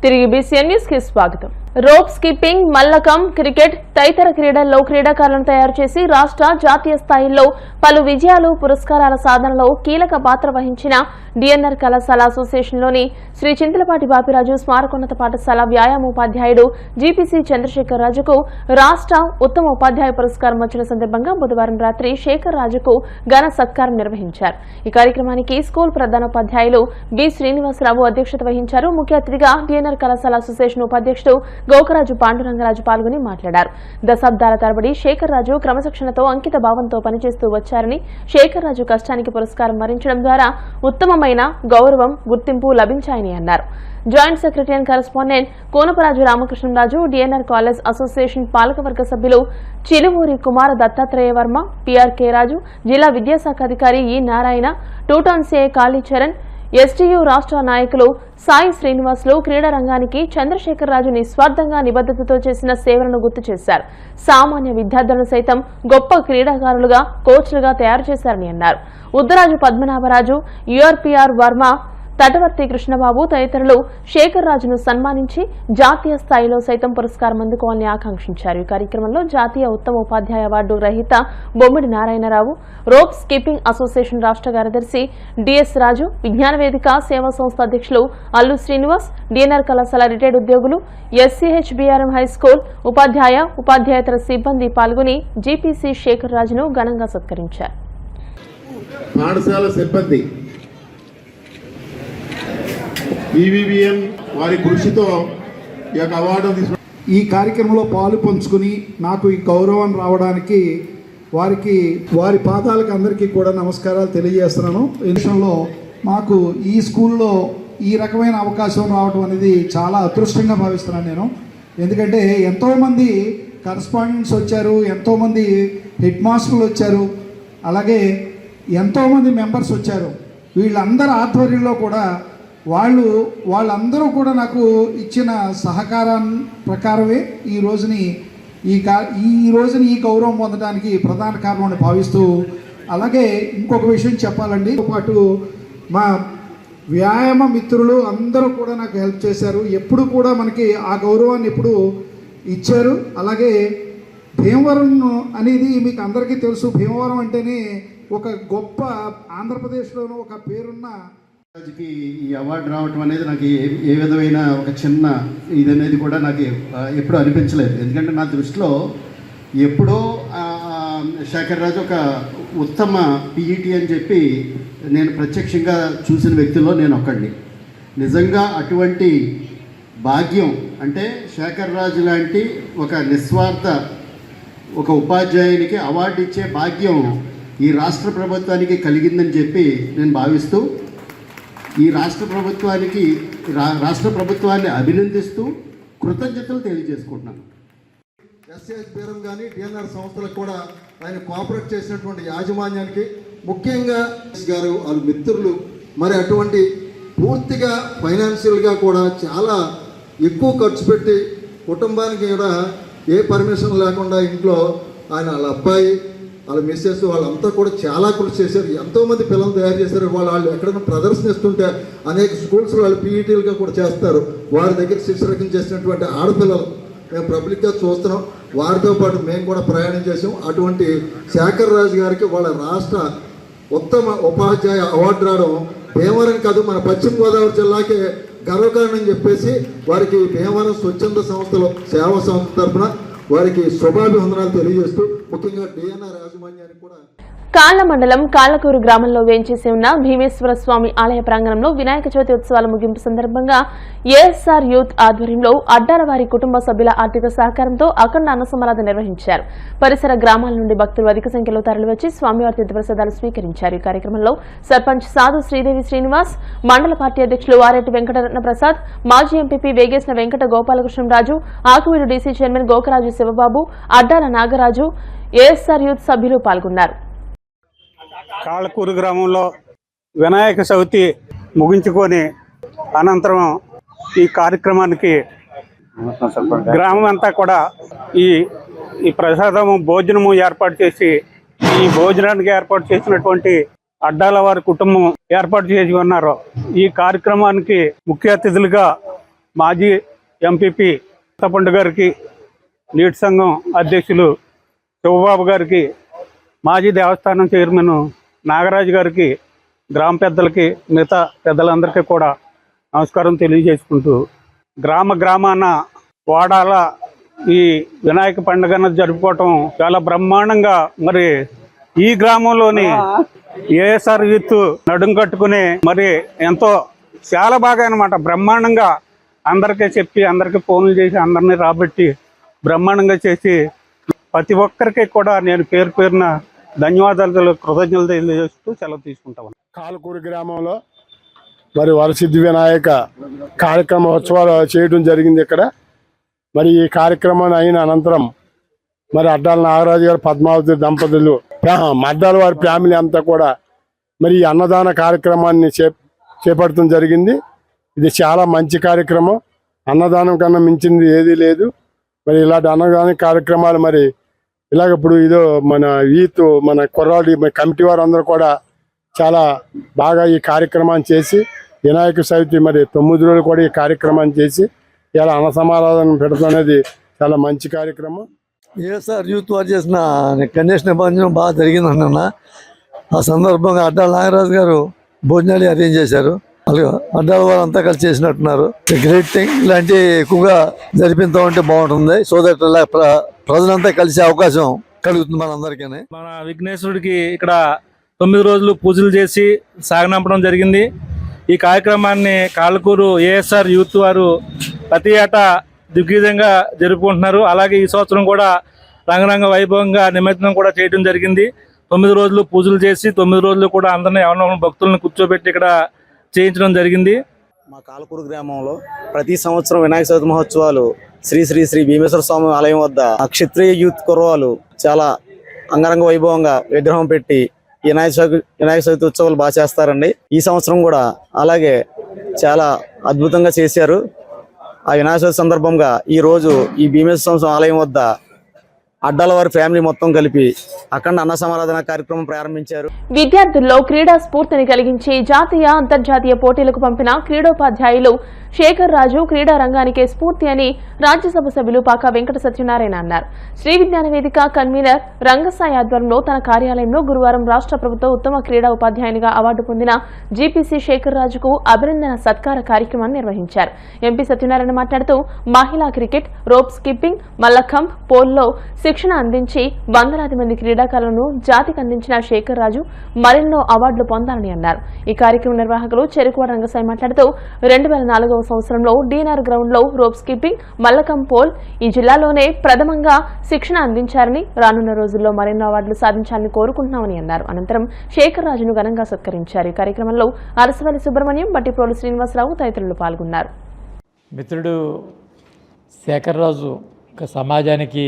తిరిగి BCN news కి స్వాగతం. రోప్ స్కిప్పింగ్, మల్లకం, క్రికెట్ తదితర క్రీడల్లో క్రీడాకారులను తయారు చేసి రాష్ట్ర, జాతీయ స్థాయిల్లో పలు విజయాలు, పురస్కారాల సాధనలో కీలక పాత్ర వహించిన డిఎన్ఆర్ కళాశాల అసోసియేషన్లోని శ్రీ చింతలపాటి బాపిరాజు స్మారకోన్నత పాఠశాల వ్యాయామోపాధ్యాయుడు జీపీసీ చంద్రశేఖర్ రాజుకు రాష్ట్ర ఉత్తమ ఉపాధ్యాయ పురస్కారం వచ్చిన సందర్భంగా బుధవారం రాత్రి శేఖర్ రాజుకు ఘన సత్కారం నిర్వహించారు. ఈ కార్యక్రమానికి స్కూల్ ప్రధానోపాధ్యాయులు బి శ్రీనివాసరావు అధ్యక్షత వహించారు. ముఖ్య అతిథిగా డిఎన్ఆర్ కళాశాల అసోసియేషన్ ఉపాధ్యక్షుడు గోకరాజు పాండురంగరాజు పాల్గొని మాట్లాడారు. దశాబ్దాల తరబడి శేఖర్ రాజు క్రమశిక్షణతో, అంకిత భావంతో పనిచేస్తూ వచ్చారని, శేఖర్ రాజు కష్టానికి పురస్కారం వరించడం ద్వారా ఉత్తమమైన గౌరవం, గుర్తింపు లభించాయని అన్నారు. Joint secretary and correspondent Konaparaju Ramakrishnaraju, DNR college association పాలకవర్గ సభ్యులు చిలువూరి కుమార దత్తాత్రేయ వర్మ, పిఆర్కే రాజు, జిల్లా విద్యాశాఖ అధికారి E Narayana, two town CI Kalicharan, STU రాష్ట్ర నాయకులు సాయి శ్రీనివాసులు క్రీడా రంగానికి చంద్రశేఖర్ రాజు నిస్వార్థంగా నిబద్ధతతో చేసిన సేవలను గుర్తు చేశారు. సామాన్య విద్యార్థులను సైతం గొప్ప క్రీడాకారులుగా, కోచ్లుగా తయారు చేశారని అన్నారు. ఉద్దరాజు పద్మనాభరాజు, యూఆర్పీఆర్ వర్మ, తటవర్తి కృష్ణబాబు తదితరులు శేఖర్ రాజును సన్మానించి జాతీయ స్థాయిలో సైతం పురస్కారం అందుకోవాలని ఆకాంక్షించారు. ఈ కార్యక్రమంలో జాతీయ ఉత్తమ ఉపాధ్యాయ అవార్డు గ్రహీత బొమ్మిడి నారాయణరావు, రోప్ స్కిప్పింగ్ అసోసియేషన్ రాష్ట్ర కార్యదర్శి డిఎస్ రాజు, విజ్ఞాన వేదిక సేవా సంస్థ అధ్యక్షులు అల్లు శ్రీనివాస్, డిఎన్ఆర్ కళాశాల రిటైర్డ్ ఉద్యోగులు, ఎస్సీహెచ్బీఆర్ఎం హైస్కూల్ ఉపాధ్యాయ, ఉపాధ్యాయేతర సిబ్బంది పాల్గొని జీపీసీ శేఖర్ రాజును ఘనంగా సత్కరించారు. ఈవీవీఎం వారి కృషితో ఈ యొక్క అవార్డు ఈ కార్యక్రమంలో పాలు పంచుకుని నాకు ఈ గౌరవం రావడానికి వారి పాదాలకు అందరికీ కూడా నమస్కారాలు తెలియజేస్తున్నాను. ఈ విషయంలో మాకు ఈ స్కూల్లో ఈ రకమైన అవకాశం రావడం అనేది చాలా అదృష్టంగా భావిస్తున్నాను నేను. ఎందుకంటే ఎంతోమంది కరస్పాండెంట్స్ వచ్చారు, ఎంతోమంది హెడ్ మాస్టర్లు వచ్చారు, అలాగే ఎంతోమంది మెంబర్స్ వచ్చారు. వీళ్ళందరి ఆధ్వర్యంలో కూడా వాళ్ళందరూ కూడా నాకు ఇచ్చిన సహకారం ప్రకారమే ఈ రోజుని ఈ గౌరవం పొందడానికి ప్రధాన కారణమని భావిస్తూ, అలాగే ఇంకొక విషయం చెప్పాలండి, పాటు మా వ్యాయామ మిత్రులు అందరూ కూడా నాకు హెల్ప్ చేశారు. ఎప్పుడు కూడా మనకి ఆ గౌరవాన్ని ఎప్పుడు ఇచ్చారు. అలాగే భీమవరం అనేది మీకు అందరికీ తెలుసు. భీమవరం అంటేనే ఒక గొప్ప, ఆంధ్రప్రదేశ్లోనూ ఒక పేరున్న ఈ అవార్డు రావటం అనేది నాకు ఏ విధమైన ఒక చిన్న ఇది అనేది కూడా నాకు ఎప్పుడూ అనిపించలేదు. ఎందుకంటే నా దృష్టిలో ఎప్పుడో శేఖర్ రాజు ఒక ఉత్తమ పీఈటీ అని చెప్పి నేను ప్రత్యక్షంగా చూసిన వ్యక్తుల్లో నేను ఒకడిని. నిజంగా అటువంటి భాగ్యం అంటే శేఖర్ రాజు లాంటి ఒక నిస్వార్థ ఒక ఉపాధ్యాయునికి అవార్డు ఇచ్చే భాగ్యం ఈ రాష్ట్ర ప్రభుత్వానికి కలిగిందని చెప్పి నేను భావిస్తూ ఈ రాష్ట్ర ప్రభుత్వాన్ని అభినందిస్తూ కృతజ్ఞతలు తెలియజేసుకుంటున్నాను. ఎస్సీహెచ్బీఆర్ఎం కానీ డిఎన్ఆర్ సంస్థలకు కూడా ఆయన కోఆపరేట్ చేసినటువంటి యాజమాన్యానికి, ముఖ్యంగా గారు వాళ్ళ మిత్రులు, మరి అటువంటి పూర్తిగా ఫైనాన్షియల్గా కూడా చాలా ఎక్కువ ఖర్చు పెట్టి కుటుంబానికి కూడా ఏ పర్మిషన్ లేకుండా ఇంట్లో ఆయన వాళ్ళ అబ్బాయి, వాళ్ళ మిస్సెస్ వాళ్ళంతా కూడా చాలా కృషి చేశారు. ఎంతోమంది పిల్లలు తయారు చేశారు. వాళ్ళు ఎక్కడైనా ప్రదర్శనిస్తుంటే అనేక స్కూల్స్ వాళ్ళు పీఈటీలుగా కూడా చేస్తారు. వారి దగ్గర శిక్షణ చేసినటువంటి ఆడపిల్లలు మేము పబ్లిక్గా చూస్తున్నాం. వారితో పాటు మేము కూడా ప్రయాణం చేసాం. అటువంటి శేఖర్ రాజు గారికి వాళ్ళ రాష్ట్ర ఉత్తమ ఉపాధ్యాయ అవార్డు రావడం భీమవరం కాదు, మన పశ్చిమ గోదావరి జిల్లాకే గర్వకారణం చెప్పేసి వారికి భీమవరం స్వచ్ఛంద సంస్థలు సేవా సంస్థ తరఫున వారికి శుభాభివందనాలు తెలియజేస్తూ, ముఖ్యంగా డిఎన్ఆర్ యాజమాన్యానికి కూడా. కాళ్ల మండలం కాళ్లకూరు గ్రామంలో వేంచేసి ఉన్న భీమేశ్వర స్వామి ఆలయ ప్రాంగణంలో వినాయక చవితి ఉత్సవాల ముగింపు సందర్భంగా ఏఎస్ఆర్ యూత్ ఆధ్వర్యంలో అడ్డాల వారి కుటుంబ సభ్యుల ఆర్థిక సహకారంతో అఖండ అన్న సమారాధన నిర్వహించారు. పరిసర గ్రామాల నుండి భక్తులు అధిక సంఖ్యలో తరలివచ్చి స్వామివారి తీర్థప్రసాదాలు స్వీకరించారు. ఈ కార్యక్రమంలో సర్పంచ్ సాధు శ్రీదేవి శ్రీనివాస్, మండల పార్టీ అధ్యక్షులు ఆరెడ్డి వెంకటరత్న ప్రసాద్, మాజీ MPP Vegesina Venkata Gopalakrishnaraju, Akividu DC chairman Gokaraju Sivababu, Addala Nagaraju, ASR youth సభ్యులు పాల్గొన్నారు. కాళ్ళకూరు గ్రామంలో వినాయక చవితి ముగించుకొని అనంతరం ఈ కార్యక్రమానికి గ్రామం అంతా కూడా ఈ ప్రసాదము భోజనము ఏర్పాటు చేసి, ఈ భోజనానికి ఏర్పాటు చేసినటువంటి అడ్డాల వారి కుటుంబం ఏర్పాటు చేసి ఉన్నారు. ఈ కార్యక్రమానికి ముఖ్య అతిథులుగా మాజీ ఎంపీపీ తపండు గారికి, నీటి సంఘం అధ్యక్షులు శివబాబు గారికి, మాజీ దేవస్థానం చైర్మన్ నాగరాజు గారికి, గ్రామ పెద్దలకి, మిగతా పెద్దలందరికీ కూడా నమస్కారం తెలియజేసుకుంటూ, గ్రామాన వాడాల ఈ వినాయక పండుగను జరుపుకోవటం చాలా బ్రహ్మాండంగా, మరి ఈ గ్రామంలోని ఏఎస్ఆర్ యూత్ నడుం కట్టుకుని మరి ఎంతో చాలా బాగా అన్నమాట బ్రహ్మాండంగా అందరికీ చెప్పి, అందరికీ ఫోన్లు చేసి, అందరినీ రాబట్టి బ్రహ్మాండంగా చేసి ప్రతి ఒక్కరికి కూడా నేను పేరు పేరున ధన్యవాదాలు, కృతజ్ఞతలు తెలియజేస్తూ సెలవు తీసుకుంటాను. కాలకూరు గ్రామంలో మరి వరసిద్ధి వినాయక కార్యక్రమోత్సవాలు చేయడం జరిగింది ఇక్కడ. మరి ఈ కార్యక్రమాన్ని అయిన అనంతరం మరి అడ్డాల నాగరాజు గారు, పద్మావతి దంపతులు, అడ్డాల వారి ఫ్యామిలీ అంతా కూడా మరి ఈ అన్నదాన కార్యక్రమాన్ని చేపట్టడం జరిగింది. ఇది చాలా మంచి కార్యక్రమం. అన్నదానం కన్నా మించింది ఏదీ లేదు. మరి ఇలాంటి అన్నదాన కార్యక్రమాలు మరి ఇలాగ ఇప్పుడు ఇదో మన యూత్, మన కుర్రాడి కమిటీ వారు అందరూ కూడా చాలా బాగా ఈ కార్యక్రమాన్ని చేసి, వినాయక చవితి మరి 9 రోజులు కూడా ఈ కార్యక్రమాన్ని చేసి ఇలా అన్న సమారాధన పెడతాం అనేది చాలా మంచి కార్యక్రమం. ఏఎస్ఆర్ యూత్ వారు చేసిన గణేష్ నిబంధన బాగా జరిగింది అన్న. ఆ సందర్భంగా అడ్డాల నాగరాజు గారు భోజనాలు అరేంజ్ చేశారు. అడ్డాల వారు అంతా కలిసి చేసినట్టున్నారు. Great thing. ఇలాంటి ఎక్కువగా జరిపిస్తూ ఉంటే బాగుంటుంది. సో దట్ ప్రజలంతా కలిసే అవకాశం కలుగుతుంది మనందరికీ. మన విఘ్నేశ్వరుడికి ఇక్కడ 9 రోజులు పూజలు చేసి సాగనంపడం జరిగింది. ఈ కార్యక్రమాన్ని కాళ్ళకూరు ఏఎస్ఆర్ యూత్ వారు ప్రతి ఏటా దిగ్విజయంగా జరుపుకుంటున్నారు. అలాగే ఈ సంవత్సరం కూడా రంగరంగ వైభవంగా నిమజ్జనం కూడా చేయడం జరిగింది. 9 రోజులు పూజలు చేసి 9 రోజులు కూడా అందరినీ ఎవరినో భక్తులను కూర్చోబెట్టి ఇక్కడ చేయించడం జరిగింది. మా కాలకూరు గ్రామంలో ప్రతి సంవత్సరం వినాయక చవితి మహోత్సవాలు శ్రీ శ్రీ శ్రీ భీమేశ్వర స్వామి ఆలయం వద్ద క్షత్రియ యూత్ కుర్రవాళ్ళు చాలా అంగరంగ వైభవంగా విగ్రహం పెట్టి వినాయక చవితి ఉత్సవాలు బాగా చేస్తారండి. ఈ సంవత్సరం కూడా అలాగే చాలా అద్భుతంగా చేశారు. ఆ వినాయక చవితి సందర్భంగా ఈ రోజు ఈ భీమేశ్వర స్వామి ఆలయం వద్ద అడ్డాల వారి ఫ్యామిలీ మొత్తం కలిపి అఖండ అన్న సమారాధన కార్యక్రమం ప్రారంభించారు. విద్యార్థుల్లో క్రీడా స్ఫూర్తిని కలిగించి జాతీయ, అంతర్జాతీయ పోటీలకు పంపిన క్రీడోపాధ్యాయులు శేఖర్ రాజు క్రీడా రంగానికే స్ఫూర్తి అని రాజ్యసభ సభ్యులు పాక వెంకట సత్యనారాయణ అన్నారు. శ్రీ విజ్ఞాన వేదిక కన్వీనర్ రంగసాయి ఆధ్వర్యంలో తన కార్యాలయంలో గురువారం రాష్ట్ర ప్రభుత్వ ఉత్తమ క్రీడా ఉపాధ్యాయునిగా అవార్డు పొందిన జీపీసీ శేఖర్ రాజుకు అభినందన సత్కార కార్యక్రమాన్ని నిర్వహించారు. ఎంపీ సత్యనారాయణ మాట్లాడుతూ మహిళా క్రికెట్, రోప్ స్కిప్పింగ్, మల్లఖంబ్, పోల్లో శిక్షణ అందించి వందలాది మంది క్రీడాకారులను జాతికి అందించిన శేఖర్ రాజు మరెన్నో అవార్డులు పొందాలని అన్నారు. ఈ కార్యక్రమ నిర్వాహకులు చెరుకువాడ రంగసాయి మాట్లాడుతూ 2004వ సంవత్సరంలో డీనార్ గ్రౌండ్ లో రోప్ స్కిప్పింగ్, మల్లఖంబ్, పోల్ ఈ జిల్లాలోనే ప్రథమంగా శిక్షణ అందించారని, రానున్న రోజుల్లో మరెన్నో అవార్డులు సాధించాలని కోరుకుంటున్నామని అన్నారు. అనంతరం శేఖర్ రాజును ఘనంగా సత్కరించారు. ఈ కార్యక్రమంలో అరసవల్లి సుబ్రహ్మణ్యం, బట్టిప్రోలు శ్రీనివాసరావు తదితరులు పాల్గొన్నారు. మిత్రుడు శేఖర్ రాజు సమాజానికి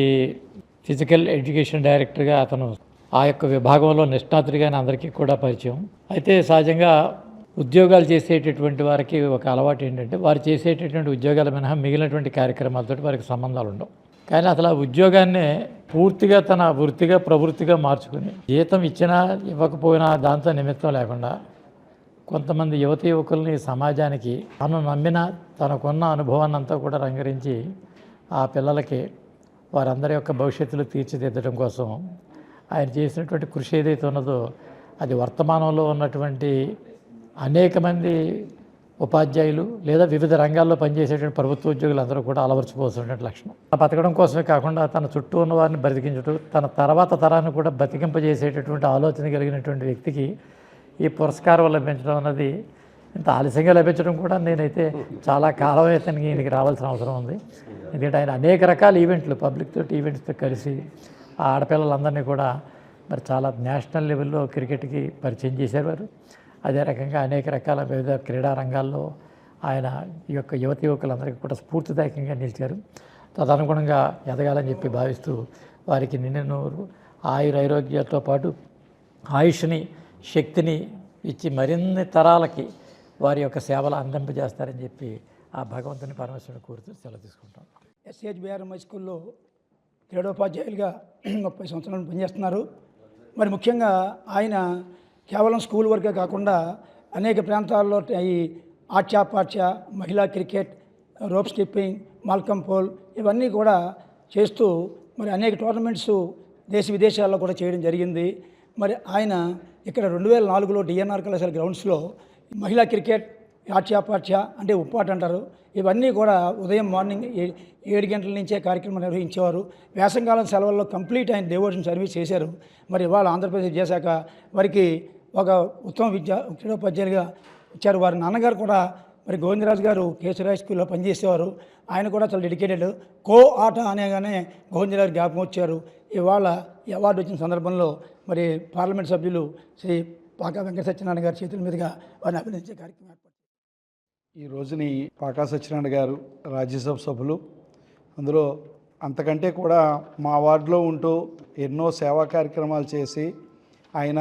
ఫిజికల్ ఎడ్యుకేషన్ డైరెక్టర్గా అతను ఆ యొక్క విభాగంలో నిష్ణాతుడిగానే అందరికీ కూడా పరిచయం. అయితే సహజంగా ఉద్యోగాలు చేసేటటువంటి వారికి ఒక అలవాటు ఏంటంటే వారు చేసేటటువంటి ఉద్యోగాల మినహా మిగిలినటువంటి కార్యక్రమాలతో వారికి సంబంధాలు ఉండవు. కానీ అసలు ఆ ఉద్యోగాన్ని పూర్తిగా తన వృత్తిగా ప్రవృత్తిగా మార్చుకుని జీతం ఇచ్చినా ఇవ్వకపోయినా దాంతో నిమిత్తం లేకుండా కొంతమంది యువతి యువకుల్ని సమాజానికి తను నమ్మిన తనకున్న అనుభవాన్ని అంతా కూడా రంగరించి ఆ పిల్లలకి వారందరి యొక్క భవిష్యత్తులు తీర్చిదిద్దడం కోసం ఆయన చేసినటువంటి కృషి ఏదైతే ఉన్నదో అది వర్తమానంలో ఉన్నటువంటి అనేక మంది ఉపాధ్యాయులు లేదా వివిధ రంగాల్లో పనిచేసేటువంటి ప్రభుత్వ ఉద్యోగులు అందరూ కూడా అలవర్చిపోతున్నటువంటి లక్షణం. బతకడం కోసమే కాకుండా తన చుట్టూ ఉన్న వారిని బ్రతికించడం, తన తర్వాత తరాన్ని కూడా బతికింపజేసేటటువంటి ఆలోచన కలిగినటువంటి వ్యక్తికి ఈ పురస్కారం లభించడం అన్నది ఇంత ఆలస్యంగా లభించడం కూడా నేనైతే చాలా కాలం అయితే ఈయనకి రావాల్సిన అవసరం ఉంది. ఎందుకంటే ఆయన అనేక రకాల ఈవెంట్లు, పబ్లిక్ తోటి ఈవెంట్స్తో కలిసి ఆ ఆడపిల్లలందరినీ కూడా మరి చాలా నేషనల్ లెవెల్లో క్రికెట్కి పరిచయం చేసేవారు. అదే రకంగా అనేక రకాల వివిధ క్రీడా రంగాల్లో ఆయన ఈ యొక్క యువతి యువకులందరికీ కూడా స్ఫూర్తిదాయకంగా నిలిచారు. తదనుగుణంగా ఎదగాలని చెప్పి భావిస్తూ వారికి నిన్ననూరు ఆయురారోగ్యాలతో పాటు ఆయుష్ని, శక్తిని ఇచ్చి మరిన్ని తరాలకి వారి యొక్క సేవలు అందింపజేస్తారని చెప్పి ఆ భగవంతుని పరమేశ్వరుని కోరుతూ సెలవు తీసుకుంటాం. SHBRM హై స్కూల్లో క్రీడోపాధ్యాయులుగా 30 సంవత్సరాలు పనిచేస్తున్నారు. మరి ముఖ్యంగా ఆయన కేవలం స్కూల్ వరకే కాకుండా అనేక ప్రాంతాల్లో ఈ ఆట్య పాఠ్య, మహిళా cricket, rope skipping, mallakhamb pole ఇవన్నీ కూడా చేస్తూ మరి అనేక టోర్నమెంట్స్ దేశ విదేశాల్లో కూడా చేయడం జరిగింది. మరి ఆయన ఇక్కడ 2004లో డిఎన్ఆర్ కళాశాల గ్రౌండ్స్లో మహిళా క్రికెట్ యాట్యాపాట్య అంటే ఉప్పాట అంటారు, ఇవన్నీ కూడా ఉదయం మార్నింగ్ 7 గంటల నుంచే కార్యక్రమం నిర్వహించేవారు. వేసంకాలం సెలవుల్లో కంప్లీట్ ఆయన డెవోషన్ సర్వీస్ చేశారు. మరి ఇవాళ ఆంధ్రప్రదేశ్ విద్యాశాఖ వారికి ఒక ఉత్తమ క్రీడోపాధ్యాయులుగా ఇచ్చారు. వారి నాన్నగారు కూడా మరి గోవిందరాజు గారు కేశవరాయ్ స్కూల్లో పనిచేసేవారు. ఆయన కూడా చాలా డెడికేటెడ్. ఆట అనేగానే గోవిందరాజు జ్ఞాపకం వచ్చారు. ఇవాళ ఈ అవార్డు వచ్చిన సందర్భంలో మరి పార్లమెంట్ సభ్యులు శ్రీ పాకా వెంకట సత్యనారాయణ గారి చేతుల మీదుగా వారిని అభినందించే కార్యక్రమం ఏర్పాటు. ఈ రోజుని పాకా సత్యనారాయణ గారు రాజ్యసభ సభ్యులు, అందులో అంతకంటే కూడా మా వార్డులో ఉంటూ ఎన్నో సేవా కార్యక్రమాలు చేసి ఆయన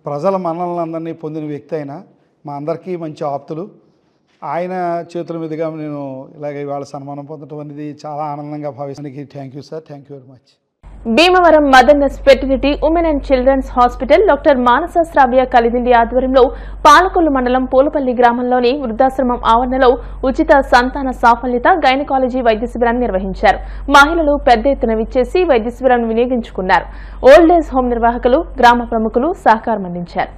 ప్రజల మన్ననలందరినీ పొందిన వ్యక్తి. అయినా మా అందరికీ మంచి ఆప్తులు. ఆయన చేతుల మీదుగా నేను ఇలాగ ఇవాళ సన్మానం పొందడం అనేది చాలా ఆనందంగా భావిస్తానికి thank you sir, thank you very much. Bhimavaram motherness fertility women and children's hospital doctor Manasa Sravya Kalidindi ఆధ్వర్యంలో పాలకొల్లు మండలం పూలపల్లి గ్రామంలోని వృద్ధాశ్రమం ఆవరణలో ఉచిత సంతాన సాఫల్యత గైనకాలజీ వైద్య శిబిరాన్ని నిర్వహించారు. మహిళలు పెద్ద ఎత్తున విచ్చేసి వైద్య శిబిరాన్ని వినియోగించుకున్నారు. ఓల్డ్ ఏజ్ హోం నిర్వాహకులు, గ్రామ ప్రముఖులు సహకారం అందించారు.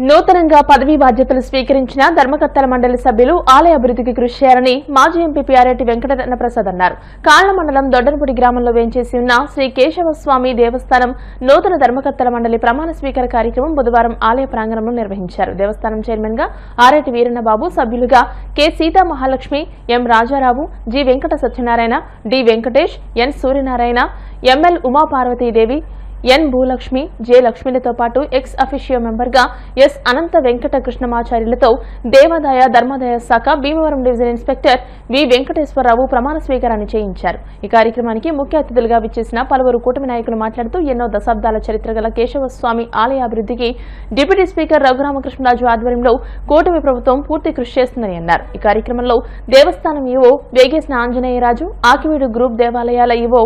నూతనంగా పదవీ బాధ్యతలు స్వీకరించిన ధర్మకర్తల మండలి సభ్యులు ఆలయ అభివృద్ధికి కృషి చేయాలని మాజీ ఎంపీ ఆర్ఎటి వెంకటరత్న ప్రసాద్ అన్నారు. కాళ్ల మండలం దొడ్డనపూడి గ్రామంలో వేంచేసి ఉన్న శ్రీ కేశవస్వామి దేవస్థానం నూతన ధర్మకర్తల మండలి ప్రమాణ స్వీకార కార్యక్రమం బుధవారం ఆలయ ప్రాంగణంలో నిర్వహించారు. దేవస్థానం చైర్మన్ గా ఆర్ఎటి వీరన్నబాబు, సభ్యులుగా K Seetha Mahalakshmi, M Rajarao, G Venkata Satyanarayana, D Venkatesh, N Suryanarayana, M L Umaparvathidevi, N Bhulakshmi, J లక్ష్మిలతో పాటు ఎక్స్ అఫిషియో మెంబర్గా ఎస్ అనంత వెంకట కృష్ణమాచార్యులతో దేవాదాయ ధర్మాదాయ శాఖ Bhimavaram division inspector V Venkateswararao ప్రమాణ స్వీకారాన్ని చేయించారు. ఈ కార్యక్రమానికి ముఖ్య అతిథులుగా విచ్చేసిన పలువురు కూటమి నాయకులు మాట్లాడుతూ ఎన్నో దశాబ్దాల చరిత్ర గల కేశవస్వామి ఆలయ అభివృద్ధికి డిప్యూటీ స్పీకర్ రఘురామకృష్ణరాజు ఆధ్వర్యంలో కూటమి ప్రభుత్వం పూర్తి కృషి చేస్తుందని అన్నారు. ఈ కార్యక్రమంలో దేవస్థానం ఈవో వేగేసిన ఆంజనేయరాజు, ఆకివీడు గ్రూప్ దేవాలయాల ఈవో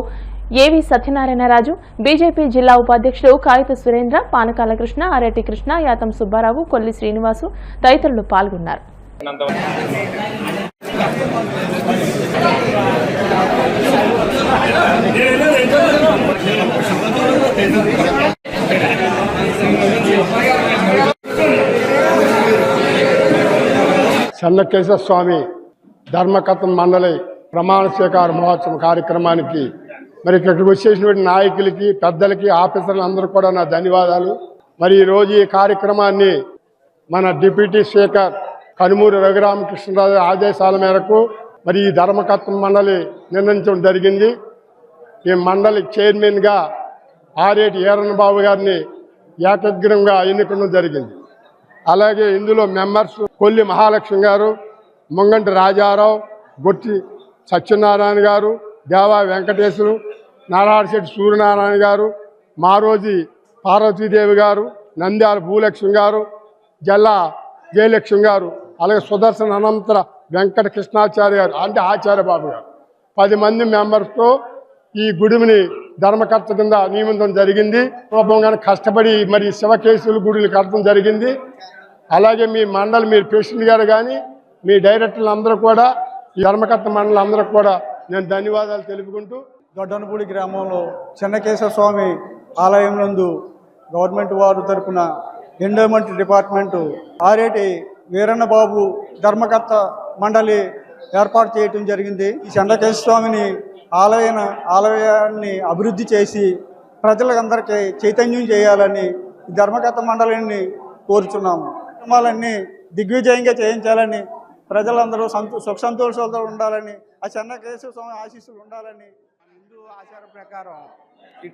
ఏవి సత్యనారాయణరాజు, బీజేపీ జిల్లా ఉపాధ్యక్షుడు కాగిత సురేంద్ర, పానకాల కృష్ణ, ఆర్ఎటి కృష్ణ, యాతం సుబ్బారావు, కొల్లి శ్రీనివాసు తదితరులు పాల్గొన్నారు. చెన్నకేశవ స్వామి ధర్మకర్తల మండలి ప్రమాణ స్వీకార మహోత్సవం కార్యక్రమానికి మరి ఇక్కడికి వచ్చేసినటువంటి నాయకులకి, పెద్దలకి, ఆఫీసర్లు అందరూ కూడా నా ధన్యవాదాలు. మరి ఈరోజు ఈ కార్యక్రమాన్ని మన డిప్యూటీ స్పీకర్ కనుమూరి రఘురామకృష్ణరాజు ఆదేశాల మేరకు మరి ఈ ధర్మకర్తల మండలి నిర్ణయించడం జరిగింది. ఈ మండలి చైర్మన్గా ఆర్ఎటి వీరన్నబాబు గారిని ఏకగ్రీవంగా ఎన్నుకోవడం జరిగింది. అలాగే ఇందులో మెంబర్స్ కొల్లి మహాలక్ష్మి గారు, ముంగంటి రాజారావు, గొట్టి సత్యనారాయణ గారు, దేవా వెంకటేశ్వరు, నారాయణశెట్టి సూర్యనారాయణ గారు, మారోజీ పార్వతీదేవి గారు, నంద్యాల భూలక్ష్మి గారు, జల్లా జయలక్ష్మి గారు, అలాగే సుదర్శన అనంతర వెంకట కృష్ణాచార్య గారు అంటే ఆచార్యబాబు గారు 10 మంది మెంబర్స్తో ఈ గుడిని ధర్మకర్త కింద నియమించడం జరిగింది. రూపంగా కష్టపడి మరి శివకేశవుల గుడిని కట్టడం జరిగింది. అలాగే మీ మండలి, మీ ప్రెసిడెంట్ గారు కానీ మీ డైరెక్టర్లు అందరూ కూడా, ఈ ధర్మకర్త మండలి అందరూ కూడా నేను ధన్యవాదాలు తెలుపుకుంటూ, దొడ్డనపూడి గ్రామంలో చెన్నకేశవ స్వామి ఆలయం నందు గవర్నమెంట్ వారు తరపున ఎండోమెంట్ డిపార్ట్మెంటు ఆర్ఎటి వీరన్నబాబు ధర్మకర్త మండలి ఏర్పాటు చేయటం జరిగింది. ఈ చెన్నకేశవ స్వామిని ఆలయాన్ని అభివృద్ధి చేసి ప్రజలందరికీ చైతన్యం చేయాలని ఈ ధర్మకర్త మండలిని కోరుచున్నాము. కార్యక్రమాలన్నీ దిగ్విజయంగా చేయించాలని, ప్రజలందరూ సుఖ సంతోషాలతో ఉండాలని, ఆ చెన్నకేశవ స్వామి ఆశీస్సులు ఉండాలని హిందూ ఆచార ప్రకారం ఈ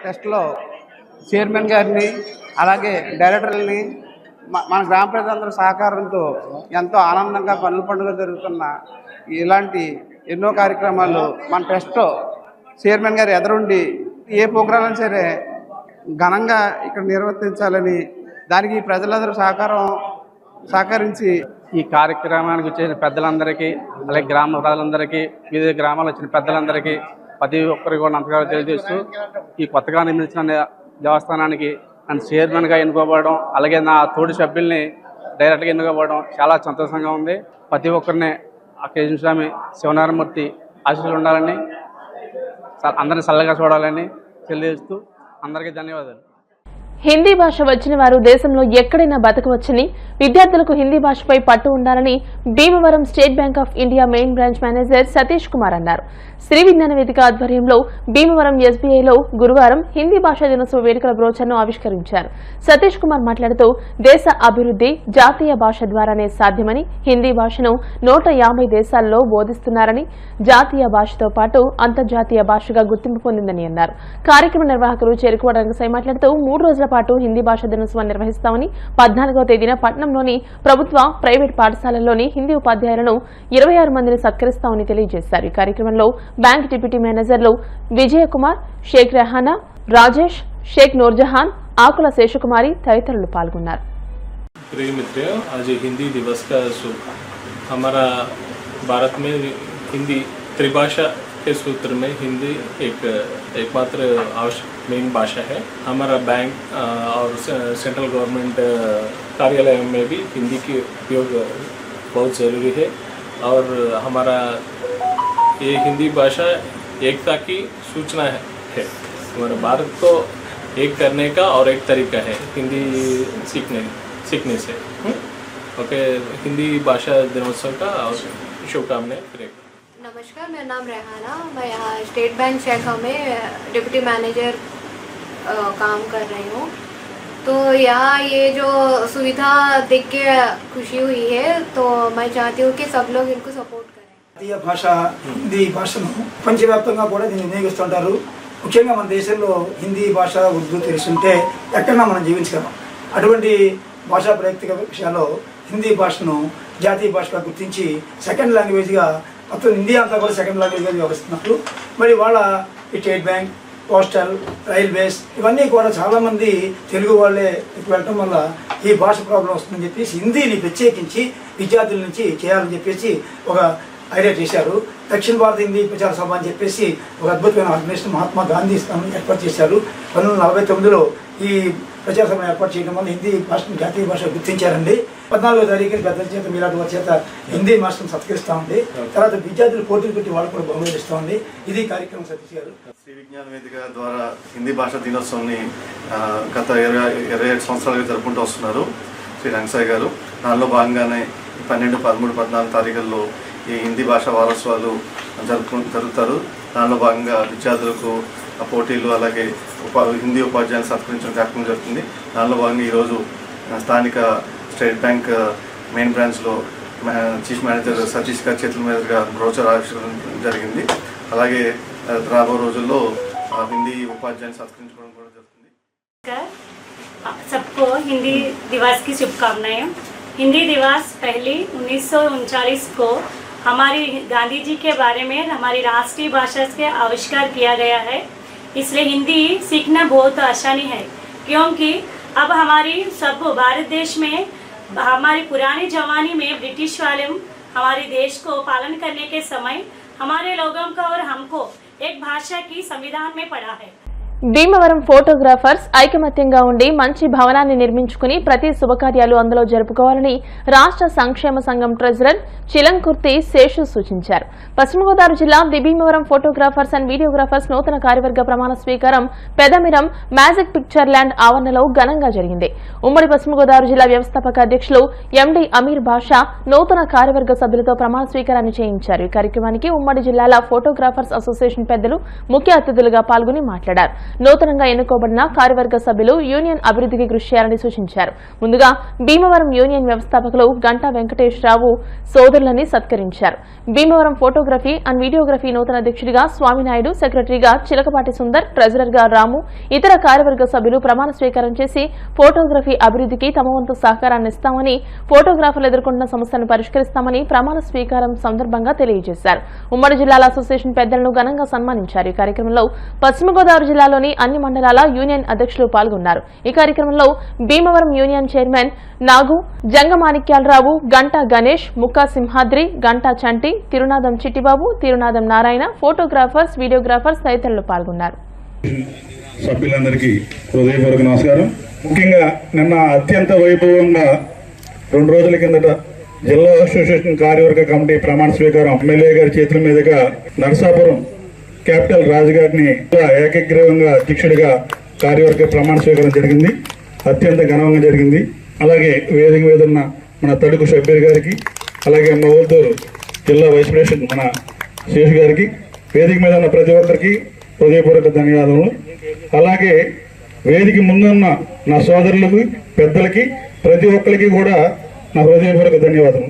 టెస్ట్లో చైర్మన్ గారిని అలాగే డైరెక్టర్లని మన గ్రామ ప్రజలందరూ సహకారంతో ఎంతో ఆనందంగా పనుల పండుగ జరుగుతున్న ఇలాంటి ఎన్నో కార్యక్రమాలు మన టెస్ట్లో చైర్మన్ గారు ఎదురుండి ఏ ప్రోగ్రాం సరే ఘనంగా ఇక్కడ నిర్వర్తించాలని, దానికి ప్రజలందరూ సహకరించి ఈ కార్యక్రమానికి వచ్చేసిన పెద్దలందరికీ, అలాగే గ్రామ ప్రజలందరికీ, వివిధ గ్రామాలు వచ్చిన పెద్దలందరికీ ప్రతి ఒక్కరికి కూడా నమస్కారాలు తెలియజేస్తూ, ఈ కొత్తగా నిర్మించిన దేవస్థానానికి నన్ను చైర్మన్గా ఎన్నుకోవడం, అలాగే నా తోటి సభ్యుల్ని డైరెక్ట్గా ఎన్నుకోవడం చాలా సంతోషంగా ఉంది. ప్రతి ఒక్కరిని ఆ కేశవ స్వామి శివనారాయణమూర్తి ఆశీస్సులు ఉండాలని, అందరినీ చల్లగా చూడాలని తెలియజేస్తూ అందరికీ ధన్యవాదాలు. హిందీ భాష వచ్చిన వారు దేశంలో ఎక్కడైనా బతకవచ్చని, విద్యార్థులకు హిందీ భాషపై పట్టు ఉండాలని Bhimavaram state bank of India main branch manager Satish Kumar అన్నారు. శ్రీ విజ్ఞాన వేదిక ఆధ్వర్యంలో భీమవరం ఎస్బీఐలో గురువారం హిందీ భాషా దినోత్సవ వేడుకల బ్రోచర్ను ఆవిష్కరించారు. సతీష్ కుమార్ మాట్లాడుతూ దేశ అభివృద్ధి జాతీయ భాష ద్వారానే సాధ్యమని, హిందీ భాషను 150 దేశాల్లో బోధిస్తున్నారని, జాతీయ భాషతో పాటు అంతర్జాతీయ భాషగా గుర్తింపు పొందిందని అన్నారు. కార్యక్రమ నిర్వాహకులు చెరుకువ రంగసాయి మాట్లాడుతూ 3 రోజుల పాటు హిందీ భాషా దినోత్సవాన్ని నిర్వహిస్తామని, 14వ తేదీన పట్నంలోని ప్రభుత్వ, ప్రైవేట్ పాఠశాలల్లోని హిందీ ఉపాధ్యాయులను 26 మందిని సత్కరిస్తామని తెలియజేశారు. ఈ కార్యక్రమంలో బ్యాంక్ డిప్యూటీ మేనేజర్లు విజయకుమార్, షేక్ రెహానా, రాజేష్, షేక్ నూర్జహాన్, ఆకుల శేషకుమారి తదితరులు పాల్గొన్నారు. प्रिय मित्रों, आज हिंदी दिवस का शुभ। हमारा भारत में हिंदी त्रिभाषा के सूत्र में हिंदी एकमात्र आवश्यक मेन भाषा है। हमारा बैंक और सेंट्रल गवर्नमेंट कार्यालय में भी हिंदी की उपयोग बहुत ज़रूरी है। और हमारा ये हिंदी भाषा एकता की सूचना है। हमारे भारत को एक करने का और एक तरीका है हिंदी सीखने से। ओके, हिंदी भाषा दिनोत्सव का और शुभकामनाएं। नमस्कार, मेरा नाम रेहाना, मैं यहाँ स्टेट बैंक शाखा में डिप्टी मैनेजर काम कर रही हूँ। तो यहाँ ये जो सुविधा देख के खुशी हुई है, तो मैं चाहती हूँ कि सब लोग इनको सपोर्ट करें। జాతీయ భాష హిందీ భాషను ప్రపంచవ్యాప్తంగా కూడా దీన్ని వినియోగిస్తుంటారు. ముఖ్యంగా మన దేశంలో హిందీ భాష, ఉర్దూ తెలుసుంటే ఎక్కడన్నా మనం జీవించగలం. అటువంటి భాషా ప్రయుక్తిక విషయాల్లో హిందీ భాషను జాతీయ భాషగా గుర్తించి సెకండ్ లాంగ్వేజ్గా మొత్తం ఇండియా అంతా కూడా సెకండ్ లాంగ్వేజ్గా వ్యవహరిస్తున్నట్లు. మరి వాళ్ళ ఈ స్టేట్ బ్యాంక్, పోస్టల్, రైల్వేస్ ఇవన్నీ కూడా చాలామంది తెలుగు వాళ్ళే వెళ్ళటం వల్ల ఈ భాష ప్రాబ్లం వస్తుందని చెప్పేసి హిందీని ప్రత్యేకించి విద్యార్థుల నుంచి చేయాలని చెప్పేసి ఒక ఐడియా చేశారు. దక్షిణ భారత హిందీ ప్రచార సభ అని చెప్పేసి ఒక అద్భుతమైన ఆర్గనైజేషన్ మహాత్మా గాంధీ ఏర్పాటు చేశారు. 1949లో ఈ ప్రచార సభ ఏర్పాటు చేయడం వల్ల హిందీ భాషను జాతీయ భాష గుర్తించారండి. 14వ తారీఖున పెద్దల చేత మీలాంటి వారి చేత హిందీ మాస్టర్ని సత్కరిస్తామండి. తర్వాత విద్యార్థులు పోటీలు పెట్టి వాళ్ళు కూడా బహుమతులు ఇస్తామండి. ఇది కార్యక్రమం సతీష్ గారు. శ్రీ విజ్ఞాన వేదిక ద్వారా హిందీ భాషా దినోత్సవాన్ని గత 27 సంవత్సరాలుగా జరుపుకుంటూ వస్తున్నారు శ్రీ రంగసాయి గారు. దానిలో భాగంగానే 12, 13, 14 తారీఖుల్లో ఈ హిందీ భాష వారోత్సవాలు జరుగుతారు. దానిలో భాగంగా విద్యార్థులకు పోటీలు, అలాగే హిందీ ఉపాధ్యాయులను సత్కరించిన కార్యక్రమం జరుగుతుంది. దానిలో భాగంగా ఈరోజు స్థానిక స్టేట్ బ్యాంక్ మెయిన్ బ్రాంచ్లో చీఫ్ మేనేజర్ సతీష్ గారి చేతుల మీదుగా బ్రోచర్ ఆవిష్కరించడం జరిగింది. అలాగే రాబో రోజుల్లో హిందీ ఉపాధ్యాయులను సత్కరించుకోవడం కూడా జరుగుతుంది. सबको हिंदी दिवस की शुभकामनाएं। हिंदी दिवस पहले 1939 को हमारी गांधी जी के बारे में हमारी राष्ट्रीय भाषा के आविष्कार किया गया है। इसलिए हिंदी सीखना बहुत आसानी है, क्योंकि अब हमारी सब भारत देश में हमारी पुरानी जमाने में ब्रिटिश वाले हमारे देश को पालन करने के समय हमारे लोगों को और हमको एक भाषा की संविधान में पढ़ा है। భీమవరం ఫోటోగ్రాఫర్స్ ఐకమత్యంగా ఉండి మంచి భవనాన్ని నిర్మించుకుని ప్రతి శుభకార్యాలు అందులో జరుపుకోవాలని రాష్ట్ర సంక్షేమ సంఘం ట్రెజరర్ చిలంకుర్తి శేషు సూచించారు. పశ్చిమ గోదావరి జిల్లా the Bhimavaram photographers and videographers నూతన కార్యవర్గ ప్రమాణ స్వీకారం పెదమిరం మ్యాజిక్ పిక్చర్ ల్యాండ్ ఆవరణలో ఘనంగా జరిగింది. ఉమ్మడి పశ్చిమ గోదావరి జిల్లా వ్యవస్థాపక అధ్యక్షులు ఎండి అమీర్ బాషా నూతన కార్యవర్గ సభ్యులతో ప్రమాణ స్వీకారాన్ని చేయించారు. ఈ కార్యక్రమానికి ఉమ్మడి జిల్లాల ఫోటోగ్రాఫర్స్ అసోసియేషన్ పెద్దలు ముఖ్య అతిథులుగా పాల్గొని మాట్లాడారు. నూతనంగా ఎన్నుకోబడిన కార్యవర్గ సభ్యులు యూనియన్ అభివృద్ధికి కృషి చేయాలని సూచించారు. ముందుగా భీమవరం యూనియన్ వ్యవస్థాపకులు గంటా వెంకటేశ్వరరావు సోదరులని సత్కరించారు. భీమవరం ఫోటోగ్రఫీ అండ్ వీడియోగ్రఫీ నూతన అధ్యక్షుడిగా స్వామినాయుడు, సెక్రటరీగా చిలకపాటి సుందర్, ట్రెజరర్గా రాము, ఇతర కార్యవర్గ సభ్యులు ప్రమాణ స్వీకారం చేసి ఫోటోగ్రఫీ అభివృద్ధికి తమ వంతు సహకారాన్ని ఇస్తామని, ఫోటోగ్రాఫర్లు ఎదుర్కొంటున్న సమస్యలను పరిష్కరిస్తామని ప్రమాణ స్వీకారం సందర్భంగా తెలియజేశారు. ఉమ్మడి జిల్లాల అసోసియేషన్ పెద్దలను ఘనంగా సన్మానించారు. ఈ కార్యక్రమంలో పశ్చిమ గోదావరి జిల్లాలో జిల్లాలోని అన్ని మండలాల యూనియన్ అధ్యక్షులు పాల్గొన్నారు. ఈ కార్యక్రమంలో భీమవరం యూనియన్ చైర్మన్ నాగు, జంగమాణిక్యాలరావు, గంటా గణేష్, ముక్కా సింహాద్రి, గంటా చంటి, తిరునాదం చిట్టిబాబు, తిరునాదం నారాయణ, ఫోటోగ్రాఫర్స్, వీడియోగ్రాఫర్స్ తదితరులు పాల్గొన్నారు. సభ్యులందరికీ హృదయపూర్వక నమస్కారం. ముఖ్యంగా నిన్న అత్యంత వైభవంగా 2 రోజుల కిందట జిల్లా అసోసియేషన్ కార్యవర్గ కమిటీ ప్రమాణ స్వీకారం ఎమ్మెల్యే గారి చేతుల మీదుగా నరసాపురం క్యాపిటల్ రాజు గారిని ఏకగ్రీవంగా అధ్యక్షుడిగా కార్యవర్గ ప్రమాణ స్వీకారం జరిగింది. అత్యంత ఘనంగా జరిగింది. అలాగే వేదిక మీద ఉన్న మన తడుకు షబ్బీర్ గారికి, అలాగే మౌల్దూరు జిల్లా వైస్ ప్రెసిడెంట్ మన శేషు గారికి, వేదిక మీద ఉన్న ప్రతి ఒక్కరికి హృదయపూర్వక ధన్యవాదములు. అలాగే వేదిక ముందున్న నా సోదరులకు, పెద్దలకి, ప్రతి ఒక్కరికి కూడా నా హృదయపూర్వక ధన్యవాదం.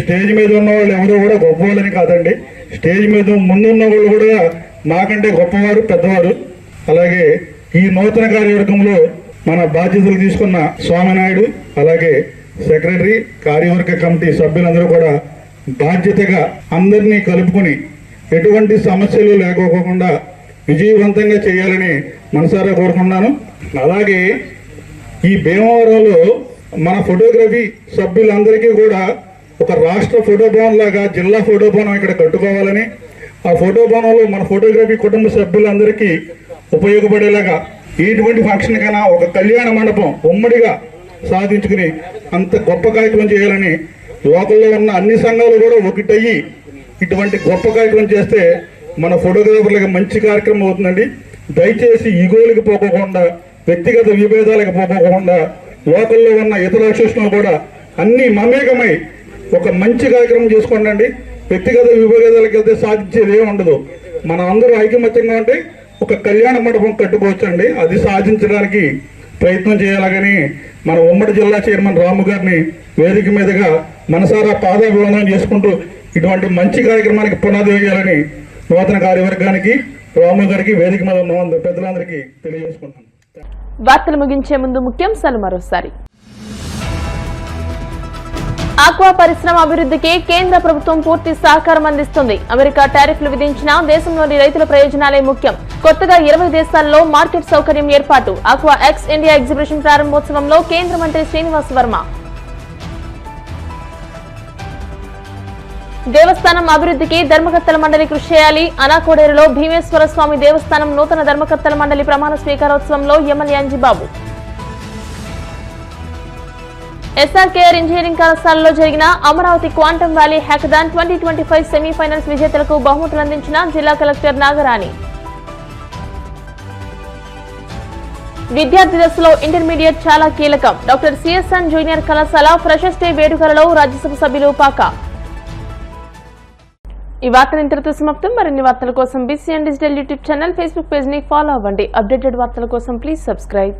స్టేజ్ మీద ఉన్న వాళ్ళు ఎవరో కూడా గొప్పవాళ్ళని కాదండి. స్టేజ్ మీద ముందున్న వాళ్ళు కూడా మాకంటే గొప్పవారు, పెద్దవారు. అలాగే ఈ నూతన కార్యవర్గంలో మన బాధ్యతలు తీసుకున్న స్వామినాయుడు, అలాగే సెక్రటరీ, కార్యవర్గ కమిటీ సభ్యులందరూ కూడా బాధ్యతగా అందరినీ కలుపుకొని ఎటువంటి సమస్యలు లేకోకుండా విజయవంతంగా చేయాలని మనసారా కోరుకున్నాను. అలాగే ఈ భీమవరంలో మన ఫోటోగ్రఫీ సభ్యులందరికీ కూడా ఒక రాష్ట్ర ఫోటో భవన్ లాగా జిల్లా ఫోటో భవనం ఇక్కడ కట్టుకోవాలని, ఆ ఫోటో భవనంలో మన ఫోటోగ్రఫీ కుటుంబ సభ్యులందరికీ ఉపయోగపడేలాగా ఎటువంటి ఫంక్షన్ కన్నా ఒక కళ్యాణ మండపం ఉమ్మడిగా సాధించుకుని అంత గొప్ప కార్యక్రమం చేయాలని లోకల్లో ఉన్న అన్ని సంఘాలు కూడా ఒకటయ్యి ఇటువంటి గొప్ప కార్యక్రమం చేస్తే మన ఫోటోగ్రాఫర్లకు మంచి కార్యక్రమం అవుతుందండి. దయచేసి ఈగోలకు పోకోకుండా, వ్యక్తిగత విభేదాలకు పోకోకుండా లోకల్లో ఉన్న ఇతర అసోసియేషన్లు కూడా అన్ని మమేకమై ఒక మంచి కార్యక్రమం చేసుకోండి. వ్యక్తిగత విభేదాలకు వెళ్తే సాధించేది ఏమి ఉండదు. మనం అందరూ ఐకమత్యంగా ఉంటే ఒక కళ్యాణ మండపం కట్టుకోవచ్చండి. అది సాధించడానికి ప్రయత్నం చేయాలని మన ఉమ్మడి జిల్లా చైర్మన్ రాము గారిని వేదిక మీదుగా మనసారా పాదాభివందనం చేసుకుంటూ ఇటువంటి మంచి కార్యక్రమానికి పునాది వేయాలని నూతన కార్యవర్గానికి, రాము గారికి, వేదిక మీద ఉన్న పెద్దలందరికీ తెలియజేసుకుంటున్నాను. వార్తలు ముగించే ముందు ముఖ్యాంశాలు మరోసారి. ఆక్వా పరిశ్రమ అభివృద్ధికి కేంద్ర ప్రభుత్వం పూర్తి సహకారం అందిస్తుంది. అమెరికా టారిఫ్లు విధించినా దేశంలోని రైతుల ప్రయోజనాలే ముఖ్యం. కొత్తగా 20 దేశాల్లో మార్కెట్ సౌకర్యం ఏర్పాటు. ఆక్వా ఎక్స్ ఇండియా ఎగ్జిబిషన్ ప్రారంభోత్సవంలో కేంద్ర మంత్రి శ్రీనివాస్ వర్మ. దేవస్థానం అభివృద్ధికి ధర్మకర్తల మండలి కృషి చేయాలి. అనాకోడేరులో భీమేశ్వర స్వామి దేవస్థానం నూతన ధర్మకర్తల మండలి ప్రమాణ స్వీకారోత్సవంలో ఎమ్మెల్యే అంజిబాబు. ఎస్ఆర్కేఆర్ ఇంజనీరింగ్ కళాశాలలో జరిగిన Amaravati quantum valley hackathon 2025 semifinals విజేతలకు బహుమతులు అందించిన జిల్లా కలెక్టర్ నాగరాణి. విద్యార్థి దశలో ఇంటర్మీడియట్ చాలా కీలకం. డాక్టర్ సిఎస్ఎన్ జూనియర్ కళాశాల ఫ్రెషర్స్ డే వేడుకలలో రాజ్యసభ సభ్యులు పాక. ఈ వార్తలు ఇంతటితో సమాప్తం. మరిన్ని వార్తల కోసం BCN digital YouTube channel, Facebook page ని ఫాలో అవ్వండి. అప్డేటెడ్ వార్తల కోసం ప్లీజ్ సబ్స్క్రైబ్.